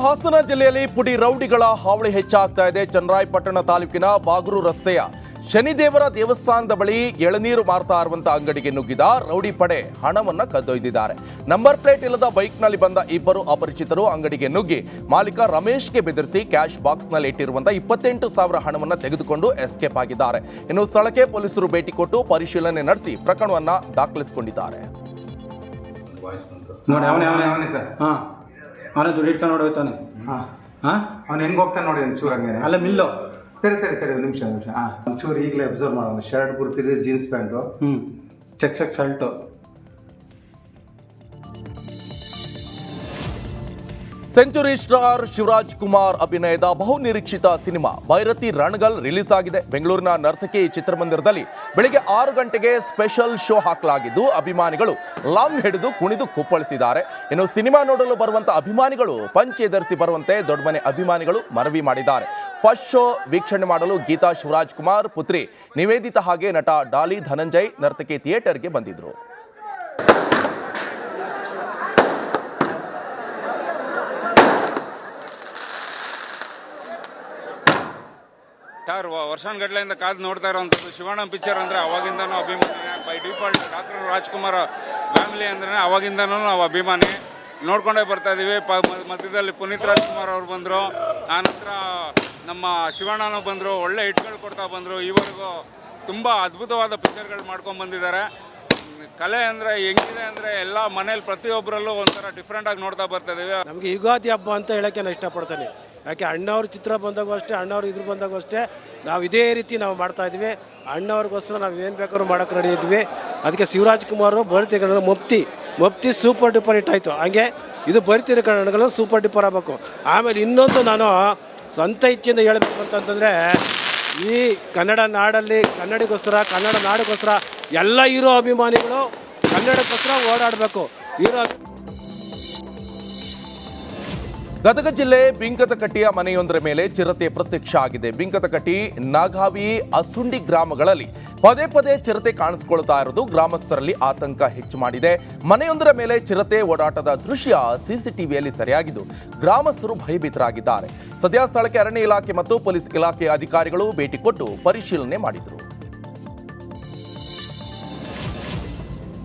ಹಾಸನ ಜಿಲ್ಲೆಯಲ್ಲಿ ಪುಡಿ ರೌಡಿಗಳ ಹಾವಳಿ ಹೆಚ್ಚಾಗ್ತಾ ಇದೆ. ಚನ್ನರಾಯಪಟ್ಟಣ ತಾಲೂಕಿನ ಬಾಗೂರು ರಸ್ತೆಯ ಶನಿದೇವರ ದೇವಸ್ಥಾನದ ಬಳಿ ಎಳನೀರು ಮಾರ್ತಾ ಇರುವಂತ ಅಂಗಡಿಗೆ ನುಗ್ಗಿದ ರೌಡಿ ಪಡೆ ಹಣವನ್ನ ಕದ್ದೊಯ್ದಿದ್ದಾರೆ. ನಂಬರ್ ಪ್ಲೇಟ್ ಇಲ್ಲದ ಬೈಕ್ನಲ್ಲಿ ಬಂದ ಇಬ್ಬರು ಅಪರಿಚಿತರು ಅಂಗಡಿಗೆ ನುಗ್ಗಿ ಮಾಲೀಕ ರಮೇಶ್ಗೆ ಬೆದರಿಸಿ ಕ್ಯಾಶ್ ಬಾಕ್ಸ್ನಲ್ಲಿ ಇಟ್ಟಿರುವಂತಹ 28,000 ಹಣವನ್ನ ತೆಗೆದುಕೊಂಡು ಎಸ್ಕೇಪ್ ಆಗಿದ್ದಾರೆ. ಇನ್ನು ಸ್ಥಳಕ್ಕೆ ಪೊಲೀಸರು ಭೇಟಿ ಕೊಟ್ಟು ಪರಿಶೀಲನೆ ನಡೆಸಿ ಪ್ರಕರಣವನ್ನ ದಾಖಲಿಸಿಕೊಂಡಿದ್ದಾರೆ. ಅವನೇ ದುಡ್ಡು ಇಟ್ಕೊಂಡು ನೋಡಿ ಹೋಗ್ತಾನೆ. ಅವ್ನು ಹೆಂಗೆ ಹೋಗ್ತಾನೆ ನೋಡಿ ಒಂಚೂರು ಹಂಗೆ ಅಲ್ಲ ಮಿಲ್ಲು ತೆರೆ ನಿಮಿಷ ಒಂಚೂರು ಈಗಲೇ ಅಬ್ಸರ್ವ್ ಮಾಡೋಣ. ಶರ್ಟ್ ಕುರ್ತಿದ್ರೆ jeans pants, check shirt. Century star Shivaraj Kumar ಅಭಿನಯದ ಬಹುನಿರೀಕ್ಷಿತ ಸಿನಿಮಾ ಭೈರತಿ ರಣಗಲ್ ರಿಲೀಸ್ ಆಗಿದೆ. ಬೆಂಗಳೂರಿನ ನರ್ತಕಿ ಚಿತ್ರಮಂದಿರದಲ್ಲಿ ಬೆಳಿಗ್ಗೆ 6 ಗಂಟೆಗೆ ಸ್ಪೆಷಲ್ ಶೋ ಹಾಕಲಾಗಿದ್ದು ಅಭಿಮಾನಿಗಳು ಲಾಂಗ್ ಹಿಡಿದು ಕುಣಿದು ಕುಪ್ಪಳಿಸಿದ್ದಾರೆ. ಇನ್ನು ಸಿನಿಮಾ ನೋಡಲು ಬರುವಂತ ಅಭಿಮಾನಿಗಳು ಪಂಚೆ ಧರಿಸಿ ಬರುವಂತೆ ದೊಡ್ಡಮನೆ ಅಭಿಮಾನಿಗಳು ಮನವಿ ಮಾಡಿದ್ದಾರೆ. ಫಸ್ಟ್ ಶೋ ವೀಕ್ಷಣೆ ಮಾಡಲು ಗೀತಾ ಶಿವರಾಜ್ ಕುಮಾರ್ ಪುತ್ರಿ ನಿವೇದಿತಾ ಹಾಗೆ ನಟ ಡಾಲಿ ಧನಂಜಯ್ ನರ್ತಕಿ ಥಿಯೇಟರ್ಗೆ ಬಂದಿದ್ರು. ವರ್ಷಾನುಗಟ್ಲೆಯಿಂದ ಕಾದು ನೋಡ್ತಾ ಇರೋವಂಥದ್ದು ಶಿವಣ್ಣ ಪಿಕ್ಚರ್ ಅಂದರೆ ಅವಾಗಿಂದನೂ ಅಭಿಮಾನಿ. By default doctor Rajkumar family ಅಂದ್ರೆ ಅವಾಗಿಂದನೂ ನಾವು ಅಭಿಮಾನಿ ನೋಡ್ಕೊಂಡೇ ಬರ್ತಾ ಇದ್ದೀವಿ. ಮಧ್ಯದಲ್ಲಿ ಪುನೀತ್ ರಾಜ್ಕುಮಾರ್ ಅವರು ಬಂದರು, ಆನಂತರ ನಮ್ಮ ಶಿವಣ್ಣನೂ ಬಂದರು, ಒಳ್ಳೆ ಹಿಟ್ಗಳು ಕೊಡ್ತಾ ಬಂದರು. ಈವರೆಗೂ ತುಂಬ ಅದ್ಭುತವಾದ ಪಿಕ್ಚರ್ಗಳು ಮಾಡ್ಕೊಂಡು ಬಂದಿದ್ದಾರೆ. ಕಲೆ ಅಂದರೆ ಹೆಂಗಿದೆ ಅಂದರೆ ಎಲ್ಲ ಮನೇಲಿ ಪ್ರತಿಯೊಬ್ಬರಲ್ಲೂ ಒಂಥರ ಡಿಫ್ರೆಂಟಾಗಿ ನೋಡ್ತಾ ಬರ್ತಾ ಇದ್ದೀವಿ. ನಮಗೆ ಯುಗಾದಿ ಹಬ್ಬ ಅಂತ ಹೇಳೋಕ್ಕೆ ನಾನು ಇಷ್ಟಪಡ್ತೇನೆ. ಯಾಕೆ ಅಣ್ಣವ್ರ ಚಿತ್ರ ಬಂದಾಗೂ ಅಷ್ಟೇ, ಅಣ್ಣವ್ರು ಇದ್ರ ಬಂದಾಗೂ ಅಷ್ಟೇ ನಾವು ಇದೇ ರೀತಿ ನಾವು ಮಾಡ್ತಾಯಿದ್ವಿ. ಅಣ್ಣವ್ರಿಗೋಸ್ಕರ ನಾವು ಏನು ಬೇಕಾದ್ರೂ ಮಾಡೋಕ್ಕೆ ರೆಡಿ ಇದ್ವಿ. ಅದಕ್ಕೆ ಶಿವರಾಜ್ ಕುಮಾರ್ ಭರ್ತಿ ಮೊಪ್ತಿ ಸೂಪರ್ ಡೂಪರ್ ಹಿಟ್ ಆಯಿತು. ಹಂಗೆ ಇದು ಭರ್ತಿ ಕನ್ನಡಗಳು ಸೂಪರ್ ಡೂಪರ್ ಆಗಬೇಕು. ಆಮೇಲೆ ಇನ್ನೊಂದು ನಾನು ಸ್ವಂತ ಇಚ್ಛೆಯಿಂದ ಹೇಳಬೇಕು ಅಂತಂತಂದರೆ, ಈ ಕನ್ನಡ ನಾಡಲ್ಲಿ ಕನ್ನಡಿಗೋಸ್ಕರ ಕನ್ನಡ ನಾಡಿಗೋಸ್ಕರ ಎಲ್ಲ ಹೀರೋ ಅಭಿಮಾನಿಗಳು ಕನ್ನಡಕ್ಕೋಸ್ಕರ ಓಡಾಡಬೇಕು. ಗದಗ ಜಿಲ್ಲೆ ಬಿಂಕದಕಟ್ಟಿಯ ಮನೆಯೊಂದರ ಮೇಲೆ ಚಿರತೆ ಪ್ರತ್ಯಕ್ಷ ಆಗಿದೆ. ಬಿಂಕದಕಟ್ಟಿ, ನಾಗಾವಿ, ಅಸುಂಡಿ ಗ್ರಾಮಗಳಲ್ಲಿ ಪದೇ ಪದೇ ಚಿರತೆ ಕಾಣಿಸಿಕೊಳ್ತಾ ಇರೋದು ಗ್ರಾಮಸ್ಥರಲ್ಲಿ ಆತಂಕ ಹೆಚ್ಚು ಮಾಡಿದೆ. ಮನೆಯೊಂದರ ಮೇಲೆ ಚಿರತೆ ಓಡಾಟದ ದೃಶ್ಯ ಸಿಸಿಟಿವಿಯಲ್ಲಿ ಸೆರೆಯಾಗಿದ್ದು ಗ್ರಾಮಸ್ಥರು ಭಯಭೀತರಾಗಿದ್ದಾರೆ. ಸದ್ಯ ಸ್ಥಳಕ್ಕೆ ಅರಣ್ಯ ಇಲಾಖೆ ಮತ್ತು ಪೊಲೀಸ್ ಇಲಾಖೆಯ ಅಧಿಕಾರಿಗಳು ಭೇಟಿ ಕೊಟ್ಟು ಪರಿಶೀಲನೆ ಮಾಡಿದರು.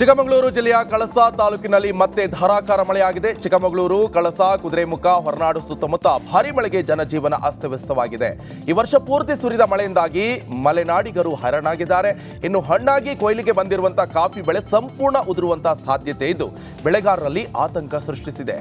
ಚಿಕ್ಕಮಗಳೂರು ಜಿಲ್ಲೆಯ ಕಳಸಾ ತಾಲೂಕಿನಲ್ಲಿ ಮತ್ತೆ ಧಾರಾಕಾರ ಮಳೆಯಾಗಿದೆ. ಚಿಕ್ಕಮಗಳೂರು, ಕಳಸಾ, ಕುದುರೆಮುಖ, ಹೊರನಾಡು ಸುತ್ತಮುತ್ತ ಭಾರೀ ಮಳೆಗೆ ಜನಜೀವನ ಅಸ್ತವ್ಯಸ್ತವಾಗಿದೆ. ಈ ವರ್ಷ ಪೂರ್ತಿ ಸುರಿದ ಮಳೆಯಿಂದಾಗಿ ಮಲೆನಾಡಿಗರು ಹೈರಾಣಾಗಿದ್ದಾರೆ. ಇನ್ನು ಹಣ್ಣಾಗಿ ಕೊಯ್ಲಿಗೆ ಬಂದಿರುವಂತಹ ಕಾಫಿ ಬೆಳೆ ಸಂಪೂರ್ಣ ಉದುರುವಂತಹ ಸಾಧ್ಯತೆ ಇದ್ದು ಬೆಳೆಗಾರರಲ್ಲಿ ಆತಂಕ ಸೃಷ್ಟಿಸಿದೆ.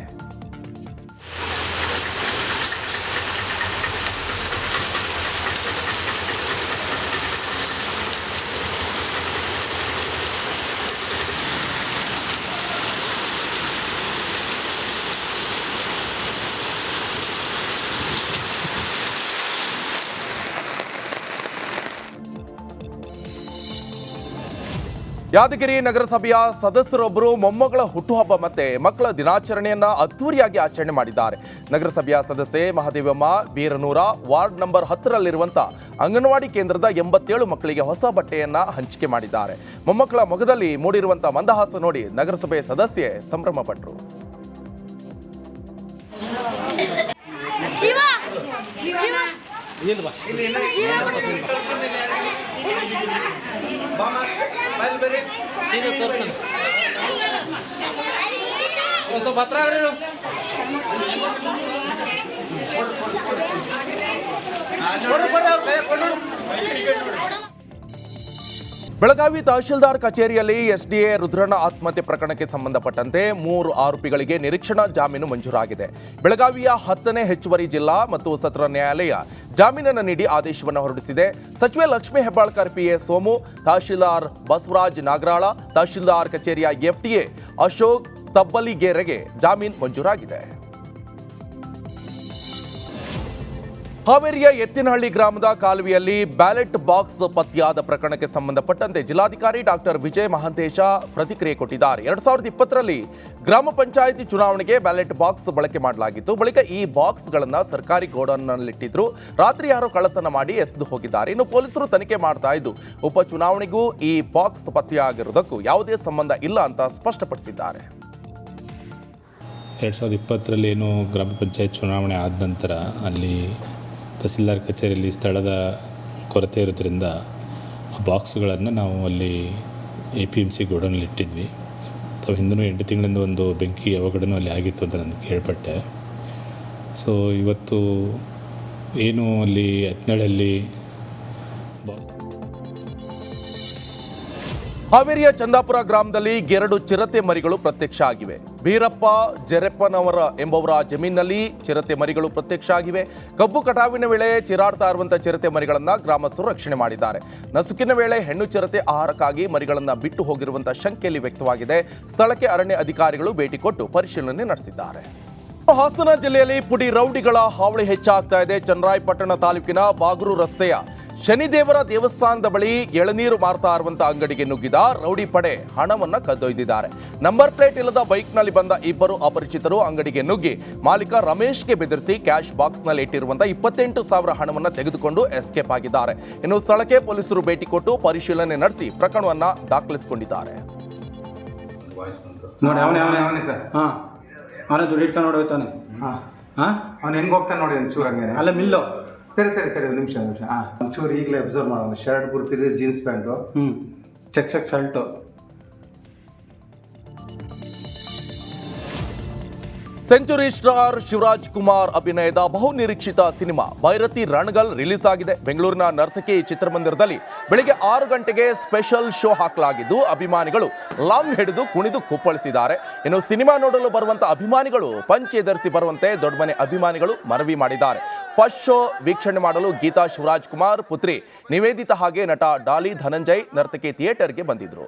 ಯಾದಗಿರಿ ನಗರಸಭೆಯ ಸದಸ್ಯರೊಬ್ಬರು ಮೊಮ್ಮಗಳ ಹುಟ್ಟುಹಬ್ಬ ಮತ್ತೆ ಮಕ್ಕಳ ದಿನಾಚರಣೆಯನ್ನ ಅದ್ದೂರಿಯಾಗಿ ಆಚರಣೆ ಮಾಡಿದ್ದಾರೆ. ನಗರಸಭೆಯ ಸದಸ್ಯೆ ಮಹದೇವಮ್ಮ ಬೀರನೂರ ವಾರ್ಡ್ ನಂಬರ್ 10ರಲ್ಲಿರುವಂತಹ ಅಂಗನವಾಡಿ ಕೇಂದ್ರದ 87 ಮಕ್ಕಳಿಗೆ ಹೊಸ ಬಟ್ಟೆಯನ್ನ ಹಂಚಿಕೆ ಮಾಡಿದ್ದಾರೆ. ಮೊಮ್ಮಕ್ಕಳ ಮೊಗದಲ್ಲಿ ಮೂಡಿರುವಂತಹ ಮಂದಹಾಸ ನೋಡಿ ನಗರಸಭೆ ಸದಸ್ಯೆ ಸಂಭ್ರಮ ಪಟ್ಟರು. ಬೆಳಗಾವಿ ತಹಶೀಲ್ದಾರ್ ಕಚೇರಿಯಲ್ಲಿ ಎಸ್ಡಿಎ ರುದ್ರಣ್ಣ ಆತ್ಮಹತ್ಯೆ ಪ್ರಕರಣಕ್ಕೆ ಸಂಬಂಧಪಟ್ಟಂತೆ 3 ಆರೋಪಿಗಳಿಗೆ ನಿರೀಕ್ಷಣಾ ಜಾಮೀನು ಮಂಜೂರಾಗಿದೆ. ಬೆಳಗಾವಿಯ 10ನೇ ಹೆಚ್ಚುವರಿ ಜಿಲ್ಲಾ ಮತ್ತು ಸತ್ರ ನ್ಯಾಯಾಲಯ ಜಾಮೀನನ್ನು ನೀಡಿ ಆದೇಶವನ್ನು ಹೊರಡಿಸಿದೆ. ಸಚಿವೆ ಲಕ್ಷ್ಮೀ ಹೆಬ್ಬಾಳ್ಕರ್ ಪಿಎ ಸೋಮು, ತಹಶೀಲ್ದಾರ್ ಬಸವರಾಜ್ ನಾಗರಾಳ, ತಹಶೀಲ್ದಾರ್ ಕಚೇರಿಯ ಎಫ್ಡಿಎ ಅಶೋಕ್ ತಬ್ಬಲಿಗೇರೆಗೆ ಜಾಮೀನು ಮಂಜೂರಾಗಿದೆ. ಹಾವೇರಿಯ ಎತ್ತಿನಹಳ್ಳಿ ಗ್ರಾಮದ ಕಾಲುವೆಯಲ್ಲಿ ಬ್ಯಾಲೆಟ್ ಬಾಕ್ಸ್ ಪತ್ತೆಯಾದ ಪ್ರಕರಣಕ್ಕೆ ಸಂಬಂಧಪಟ್ಟಂತೆ ಜಿಲ್ಲಾಧಿಕಾರಿ ಡಾಕ್ಟರ್ ವಿಜಯ ಮಹಾಂತೇಶ ಪ್ರತಿಕ್ರಿಯೆ ಕೊಟ್ಟಿದ್ದಾರೆ. 2020ರಲ್ಲಿ ಗ್ರಾಮ ಪಂಚಾಯಿತಿ ಚುನಾವಣೆಗೆ ಬ್ಯಾಲೆಟ್ ಬಾಕ್ಸ್ ಬಳಕೆ ಮಾಡಲಾಗಿತ್ತು. ಬಳಿಕ ಈ ಬಾಕ್ಸ್ಗಳನ್ನು ಸರ್ಕಾರಿ ಗೋಡೌನ್ನಲ್ಲಿಟ್ಟಿದ್ರು. ರಾತ್ರಿ ಯಾರೋ ಕಳ್ಳತನ ಮಾಡಿ ಎಸೆದು ಹೋಗಿದ್ದಾರೆ. ಇನ್ನು ಪೊಲೀಸರು ತನಿಖೆ ಮಾಡ್ತಾ ಇದ್ದು ಉಪಚುನಾವಣೆಗೂ ಈ ಬಾಕ್ಸ್ ಪತ್ತೆಯಾಗಿರುವುದಕ್ಕೂ ಯಾವುದೇ ಸಂಬಂಧ ಇಲ್ಲ ಅಂತ ಸ್ಪಷ್ಟಪಡಿಸಿದ್ದಾರೆ. 2020 ಏನು ಗ್ರಾಮ ಪಂಚಾಯತ್ ಚುನಾವಣೆ ಆದ ನಂತರ ಅಲ್ಲಿ ತಹಸೀಲ್ದಾರ್ ಕಚೇರಿಯಲ್ಲಿ ಸ್ಥಳದ ಕೊರತೆ ಇರೋದ್ರಿಂದ ಆ ಬಾಕ್ಸ್ಗಳನ್ನು ನಾವು ಅಲ್ಲಿ APMC ಗೋಡೌನಲ್ಲಿ ಇಟ್ಟಿದ್ವಿ. ತಾವು ಹಿಂದೂ 8 ತಿಂಗಳಿಂದ ಒಂದು ಬೆಂಕಿ ಅವಘಡನೂ ಅಲ್ಲಿ ಆಗಿತ್ತು ಅಂತ ನಾನು ಕೇಳ್ಪಟ್ಟೆ. ಸೊ ಇವತ್ತು ಏನು ಅಲ್ಲಿ ಯತ್ನಾಳಲ್ಲಿ ಹಾವೇರಿಯ ಚಂದಾಪುರ ಗ್ರಾಮದಲ್ಲಿ 2 ಚಿರತೆ ಮರಿಗಳು ಪ್ರತ್ಯಕ್ಷ ಆಗಿವೆ. ಬೀರಪ್ಪ ಜೆರೆಪ್ಪನವರ ಎಂಬವರ ಜಮೀನಿನಲ್ಲಿ ಚಿರತೆ ಮರಿಗಳು ಪ್ರತ್ಯಕ್ಷ ಆಗಿವೆ. ಕಬ್ಬು ಕಟಾವಿನ ವೇಳೆ ಚಿರಾಡ್ತಾ ಇರುವಂತಹ ಚಿರತೆ ಮರಿಗಳನ್ನ ಗ್ರಾಮಸ್ಥರು ರಕ್ಷಣೆ ಮಾಡಿದ್ದಾರೆ. ನಸುಕಿನ ವೇಳೆ ಹೆಣ್ಣು ಚಿರತೆ ಆಹಾರಕ್ಕಾಗಿ ಮರಿಗಳನ್ನ ಬಿಟ್ಟು ಹೋಗಿರುವಂತಹ ಶಂಕೆಯಲ್ಲಿ ವ್ಯಕ್ತವಾಗಿದೆ. ಸ್ಥಳಕ್ಕೆ ಅರಣ್ಯ ಅಧಿಕಾರಿಗಳು ಭೇಟಿ ಕೊಟ್ಟು ಪರಿಶೀಲನೆ ನಡೆಸಿದ್ದಾರೆ. ಹಾಸನ ಜಿಲ್ಲೆಯಲ್ಲಿ ಪುಡಿ ರೌಡಿಗಳ ಹಾವಳಿ ಹೆಚ್ಚಾಗ್ತಾ ಇದೆ. ಚನ್ನರಾಯಪಟ್ಟಣ ತಾಲೂಕಿನ ಬಾಗೂರು ರಸ್ತೆಯ ಶನಿದೇವರ ದೇವಸ್ಥಾನದ ಬಳಿ ಎಳನೀರು ಮಾರ್ತಾ ಇರುವಂತಹ ಅಂಗಡಿಗೆ ನುಗ್ಗಿದ ರೌಡಿ ಪಡೆ ಹಣವನ್ನ ಕದ್ದೊಯ್ದಿದ್ದಾರೆ. ನಂಬರ್ ಪ್ಲೇಟ್ ಇಲ್ಲದ ಬೈಕ್ನಲ್ಲಿ ಬಂದ ಇಬ್ಬರು ಅಪರಿಚಿತರು ಅಂಗಡಿಗೆ ನುಗ್ಗಿ ಮಾಲೀಕ ರಮೇಶ್ಗೆ ಬೆದರಿಸಿ ಕ್ಯಾಶ್ ಬಾಕ್ಸ್ನಲ್ಲಿ ಇಟ್ಟಿರುವಂತಹ 28,000 ಹಣವನ್ನ ತೆಗೆದುಕೊಂಡು ಎಸ್ಕೇಪ್ ಆಗಿದ್ದಾರೆ. ಇನ್ನು ಸ್ಥಳಕ್ಕೆ ಪೊಲೀಸರು ಭೇಟಿ ಕೊಟ್ಟು ಪರಿಶೀಲನೆ ನಡೆಸಿ ಪ್ರಕರಣವನ್ನ ದಾಖಲಿಸಿಕೊಂಡಿದ್ದಾರೆ. ನೋಡಿ ಅವನೇ ಸರ್. ಹಾಂ ಅವನೇ ದುಡ್ಡು ಇಟ್ಕೊಂಡು ನೋಡಿ ಹೋಗ್ತಾನೆ. ಹಾಂ ಹಾಂ ಅವ್ನು ಹೆಂಗೆ ಹೋಗ್ತಾನೆ ನೋಡಿ ಒಂಚೂರು ಹಂಗೆ. ಅಲ್ಲ ಮಿಲ್ಲು. ಸರಿ ಒಂದು ನಿಮಿಷ. ಹಾಂ ಒಂಚೂರು ಈಗಲೇ ಅಬ್ಸರ್ವ್ ಮಾಡೋಣ. ಶರ್ಟ್ ಕುರ್ತಿದ್ರೆ jeans pants, check shirt. Century star Shivaraj Kumar ಅಭಿನಯದ ಬಹುನಿರೀಕ್ಷಿತ ಸಿನಿಮಾ ಭೈರತಿ ರಣಗಲ್ ರಿಲೀಸ್ ಆಗಿದೆ. ಬೆಂಗಳೂರಿನ ನರ್ತಕಿ ಚಿತ್ರಮಂದಿರದಲ್ಲಿ ಬೆಳಿಗ್ಗೆ 6 ಗಂಟೆಗೆ ಸ್ಪೆಷಲ್ ಶೋ ಹಾಕಲಾಗಿದ್ದು ಅಭಿಮಾನಿಗಳು ಲಾಂಗ್ ಹಿಡಿದು ಕುಣಿದು ಕುಪ್ಪಳಿಸಿದ್ದಾರೆ. ಇನ್ನು ಸಿನಿಮಾ ನೋಡಲು ಬರುವಂತಹ ಅಭಿಮಾನಿಗಳು ಪಂಚೆ ಧರಿಸಿ ಬರುವಂತೆ ದೊಡ್ಡಮನೆ ಅಭಿಮಾನಿಗಳು ಮನವಿ ಮಾಡಿದ್ದಾರೆ. ಫಸ್ಟ್ ಶೋ ವೀಕ್ಷಣೆ ಮಾಡಲು ಗೀತಾ ಶಿವರಾಜ್ ಕುಮಾರ್ ಪುತ್ರಿ ನಿವೇದಿತಾ ಹಾಗೆ ನಟ ಡಾಲಿ ಧನಂಜಯ್ ನರ್ತಕಿ ಥಿಯೇಟರ್ಗೆ ಬಂದಿದ್ರು.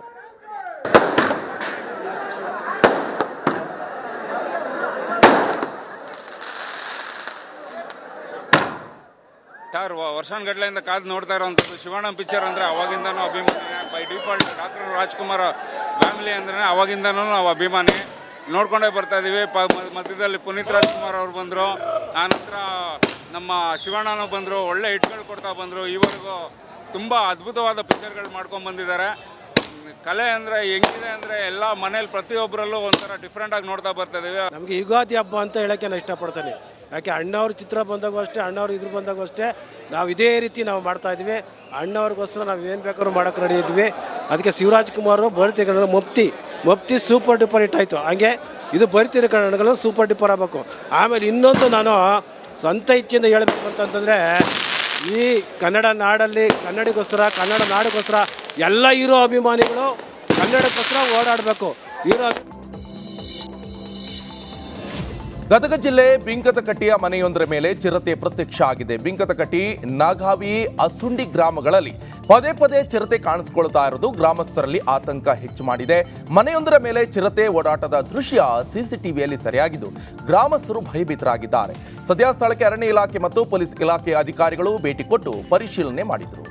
ವರ್ಷಾನುಗಟ್ಲೆಯಿಂದ ಕಾದು ನೋಡ್ತಾ ಇರೋವಂಥದ್ದು ಶಿವಣ್ಣ ಪಿಕ್ಚರ್ ಅಂದರೆ ಅವಾಗಿಂದನೂ ಅಭಿಮಾನಿ. By default doctor Rajkumar family ಅಂದ್ರೆ ಅವಾಗಿಂದನೂ ನಾವು ಅಭಿಮಾನಿ. ನೋಡ್ಕೊಂಡೇ ಬರ್ತಾ ಇದ್ದೀವಿ. ಮಧ್ಯದಲ್ಲಿ ಪುನೀತ್ ರಾಜ್ಕುಮಾರ್ ಅವರು ಬಂದರು, ಆನಂತರ ನಮ್ಮ ಶಿವಣ್ಣನೂ ಬಂದರು, ಒಳ್ಳೆ ಹಿಟ್ಗಳು ಕೊಡ್ತಾ ಬಂದರು. ಈವರೆಗೂ ತುಂಬ ಅದ್ಭುತವಾದ ಪಿಕ್ಚರ್ಗಳು ಮಾಡ್ಕೊಂಡು ಬಂದಿದ್ದಾರೆ. ಕಲೆ ಅಂದರೆ ಹೆಂಗಿದೆ ಅಂದರೆ ಎಲ್ಲ ಮನೇಲಿ ಪ್ರತಿಯೊಬ್ಬರಲ್ಲೂ ಒಂಥರ ಡಿಫ್ರೆಂಟಾಗಿ ನೋಡ್ತಾ ಬರ್ತಾ ಇದ್ದೀವಿ. ನಮಗೆ ಯುಗಾದಿ ಹಬ್ಬ ಅಂತ ಹೇಳೋಕ್ಕೆ ನಾನು ಇಷ್ಟಪಡ್ತೇನೆ. ಯಾಕೆ ಅಣ್ಣವ್ರ ಚಿತ್ರ ಬಂದಾಗೂ ಅಷ್ಟೇ, ಅಣ್ಣವ್ರು ಇದ್ರ ಬಂದಾಗೂ ಅಷ್ಟೇ ನಾವು ಇದೇ ರೀತಿ ನಾವು ಮಾಡ್ತಾಯಿದ್ವಿ. ಅಣ್ಣವ್ರಿಗೋಸ್ಕರ ನಾವು ಏನು ಬೇಕಾದ್ರೂ ಮಾಡೋಕ್ಕೆ ರೆಡಿ ಇದ್ವಿ. ಅದಕ್ಕೆ ಶಿವರಾಜ್ ಕುಮಾರ್ ಭರ್ತಿ ಮೊಪ್ತಿ ಸೂಪರ್ ಡೂಪರ್ ಹಿಟ್ ಆಯಿತು. ಹಂಗೆ ಇದು ಬರ್ತಿರೋ ಕನ್ನಡಗಳು ಸೂಪರ್ ಡೂಪರ್ ಆಗಬೇಕು. ಆಮೇಲೆ ಇನ್ನೊಂದು ನಾನು ಸ್ವಂತ ಇಚ್ಛೆಯಿಂದ ಹೇಳಬೇಕು ಅಂತಂತಂದರೆ, ಈ ಕನ್ನಡ ನಾಡಲ್ಲಿ ಕನ್ನಡಿಗೋಸ್ಕರ, ಕನ್ನಡ ನಾಡಿಗೋಸ್ಕರ ಎಲ್ಲ ಹೀರೋ ಅಭಿಮಾನಿಗಳು ಕನ್ನಡಕ್ಕೋಸ್ಕರ ಓಡಾಡಬೇಕು. ಹೀರೋ ಗದಗ ಜಿಲ್ಲೆ ಬಿಂಕದಕಟ್ಟಿಯ ಮನೆಯೊಂದರ ಮೇಲೆ ಚಿರತೆ ಪ್ರತ್ಯಕ್ಷ ಆಗಿದೆ. ಬಿಂಕದಕಟ್ಟಿ, ನಾಗಾವಿ, ಅಸುಂಡಿ ಗ್ರಾಮಗಳಲ್ಲಿ ಪದೇ ಪದೇ ಚಿರತೆ ಕಾಣಿಸಿಕೊಳ್ತಾ ಇರೋದು ಗ್ರಾಮಸ್ಥರಲ್ಲಿ ಆತಂಕ ಹೆಚ್ಚು ಮಾಡಿದೆ. ಮನೆಯೊಂದರ ಮೇಲೆ ಚಿರತೆ ಓಡಾಟದ ದೃಶ್ಯ ಸಿಸಿಟಿವಿಯಲ್ಲಿ ಸೆರೆಯಾಗಿದ್ದು ಗ್ರಾಮಸ್ಥರು ಭಯಭೀತರಾಗಿದ್ದಾರೆ. ಸದ್ಯ ಸ್ಥಳಕ್ಕೆ ಅರಣ್ಯ ಇಲಾಖೆ ಮತ್ತು ಪೊಲೀಸ್ ಇಲಾಖೆ ಅಧಿಕಾರಿಗಳು ಭೇಟಿ ಕೊಟ್ಟು ಪರಿಶೀಲನೆ ಮಾಡಿದರು.